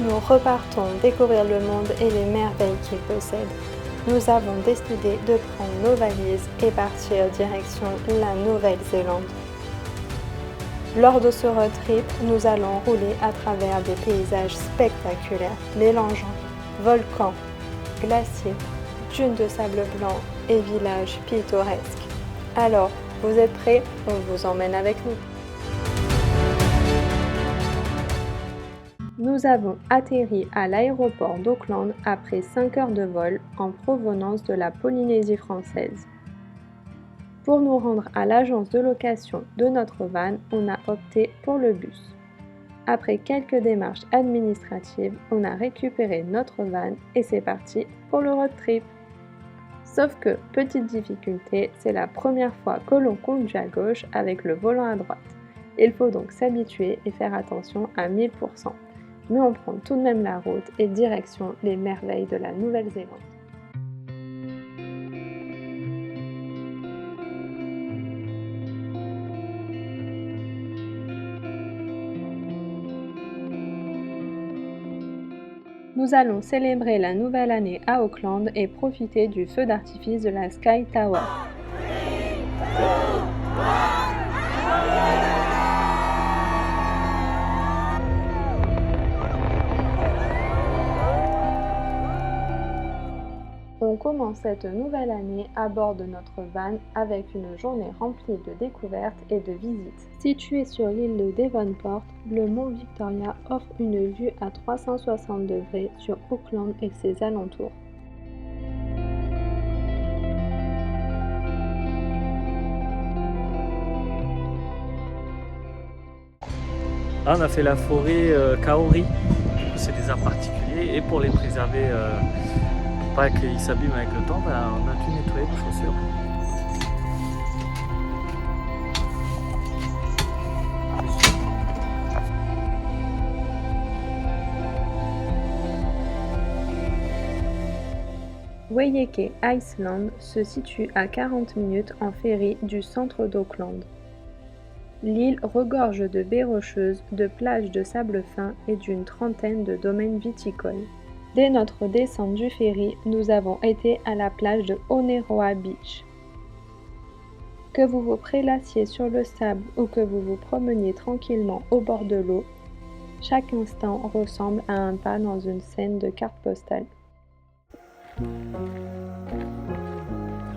nous repartons découvrir le monde et les merveilles qu'il possède. Nous avons décidé de prendre nos valises et partir direction la Nouvelle-Zélande. Lors de ce road trip, nous allons rouler à travers des paysages spectaculaires, mélangeant volcans, glaciers, dunes de sable blanc et villages pittoresques. Alors, vous êtes prêts? On vous emmène avec nous. Nous avons atterri à l'aéroport d'Auckland après 5 heures de vol en provenance de la Polynésie française. Pour nous rendre à l'agence de location de notre van, on a opté pour le bus. Après quelques démarches administratives, on a récupéré notre van et c'est parti pour le road trip. Sauf que, petite difficulté, c'est la première fois que l'on conduit à gauche avec le volant à droite. Il faut donc s'habituer et faire attention à 1000%. Mais on prend tout de même la route et direction les merveilles de la Nouvelle-Zélande. Nous allons célébrer la nouvelle année à Auckland et profiter du feu d'artifice de la Sky Tower. On commence cette nouvelle année à bord de notre van avec une journée remplie de découvertes et de visites. Situé sur l'île de Devonport, le mont Victoria offre une vue à 360 degrés sur Auckland et ses alentours. Là, on a fait la forêt Kaori. Du coup, c'est des arbres particuliers et pour les préserver, pour pas qu'ils s'abîment avec le temps, on a pu nettoyer nos chaussures. Waieke Island se situe à 40 minutes en ferry du centre d'Auckland. L'île regorge de baies rocheuses, de plages de sable fin et d'une trentaine de domaines viticoles. Dès notre descente du ferry, nous avons été à la plage de Oneroa Beach. Que vous vous prélassiez sur le sable ou que vous vous promeniez tranquillement au bord de l'eau, chaque instant ressemble à un pas dans une scène de carte postale.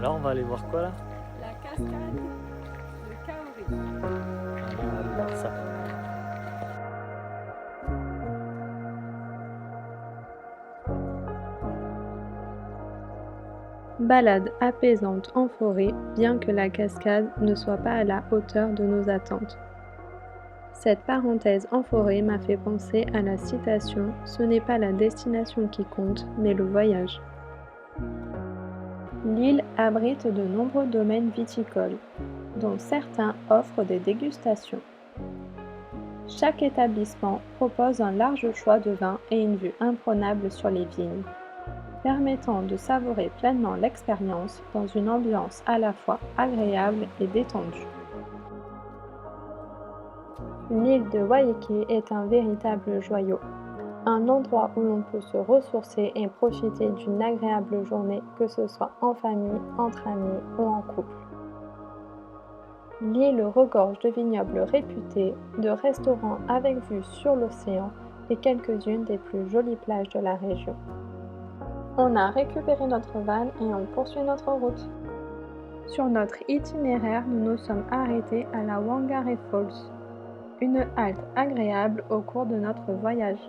Là, on va aller voir quoi là? La cascade de Kaori. On va aller voir ça. Balade apaisante en forêt, bien que la cascade ne soit pas à la hauteur de nos attentes. Cette parenthèse en forêt m'a fait penser à la citation « Ce n'est pas la destination qui compte, mais le voyage ». L'île abrite de nombreux domaines viticoles, dont certains offrent des dégustations. Chaque établissement propose un large choix de vins et une vue imprenable sur les vignes, permettant de savourer pleinement l'expérience dans une ambiance à la fois agréable et détendue. L'île de Waieke est un véritable joyau, un endroit où l'on peut se ressourcer et profiter d'une agréable journée, que ce soit en famille, entre amis ou en couple. L'île regorge de vignobles réputés, de restaurants avec vue sur l'océan et quelques-unes des plus jolies plages de la région. On a récupéré notre van et on poursuit notre route. Sur notre itinéraire, nous nous sommes arrêtés à la Whangarei Falls, une halte agréable au cours de notre voyage.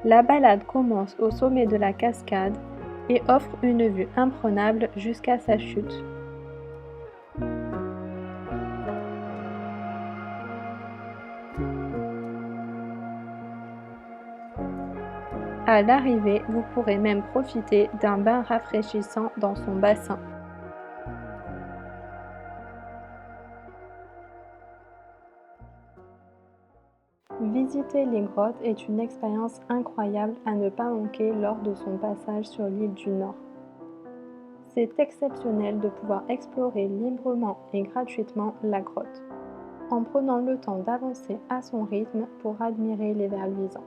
La balade commence au sommet de la cascade et offre une vue imprenable jusqu'à sa chute. À l'arrivée, vous pourrez même profiter d'un bain rafraîchissant dans son bassin. Visiter les grottes est une expérience incroyable à ne pas manquer lors de son passage sur l'île du Nord. C'est exceptionnel de pouvoir explorer librement et gratuitement la grotte, en prenant le temps d'avancer à son rythme pour admirer les vers luisants.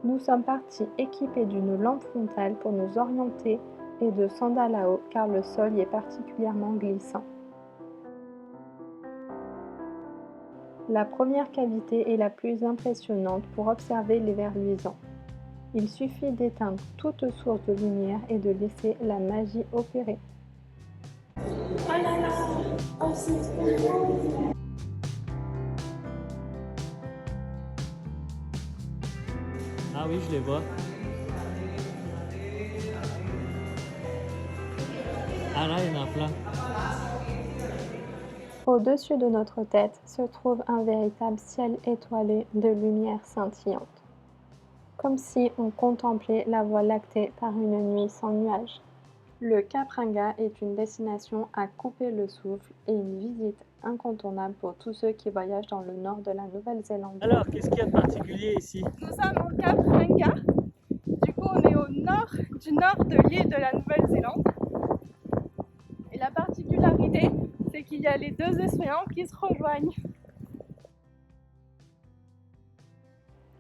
Nous sommes partis équipés d'une lampe frontale pour nous orienter et de sandales à eau car le sol y est particulièrement glissant. La première cavité est la plus impressionnante pour observer les vers luisants. Il suffit d'éteindre toute source de lumière et de laisser la magie opérer. Oh là là, oh c'est trop beau. Ah oui, je les vois. Ah là, il y en a plein. Au-dessus de notre tête se trouve un véritable ciel étoilé de lumière scintillante, comme si on contemplait la Voie lactée par une nuit sans nuages. Le Cap Ringa est une destination à couper le souffle et une visite incontournable pour tous ceux qui voyagent dans le nord de la Nouvelle-Zélande. Alors, qu'est-ce qu'il y a de particulier ici? Nous sommes au Cap Ringa. Du coup, on est au nord du nord de l'île de la Nouvelle-Zélande. Et la particularité, c'est qu'il y a les deux océans qui se rejoignent.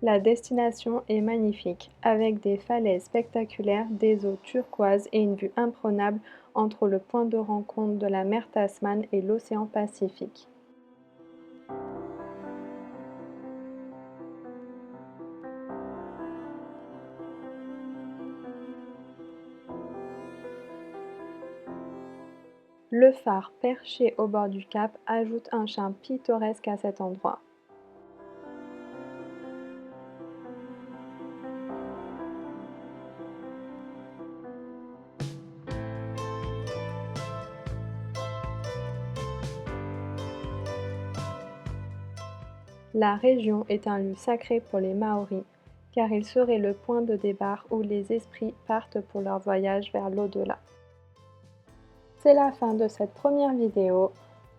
La destination est magnifique, avec des falaises spectaculaires, des eaux turquoises et une vue imprenable entre le point de rencontre de la mer Tasman et l'océan Pacifique. Le phare perché au bord du cap ajoute un charme pittoresque à cet endroit. La région est un lieu sacré pour les Maoris, car il serait le point de départ où les esprits partent pour leur voyage vers l'au-delà. C'est la fin de cette première vidéo.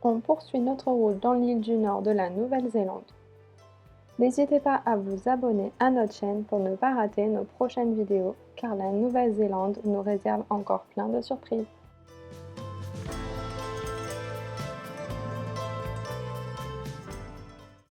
On poursuit notre route dans l'île du Nord de la Nouvelle-Zélande. N'hésitez pas à vous abonner à notre chaîne pour ne pas rater nos prochaines vidéos, car la Nouvelle-Zélande nous réserve encore plein de surprises.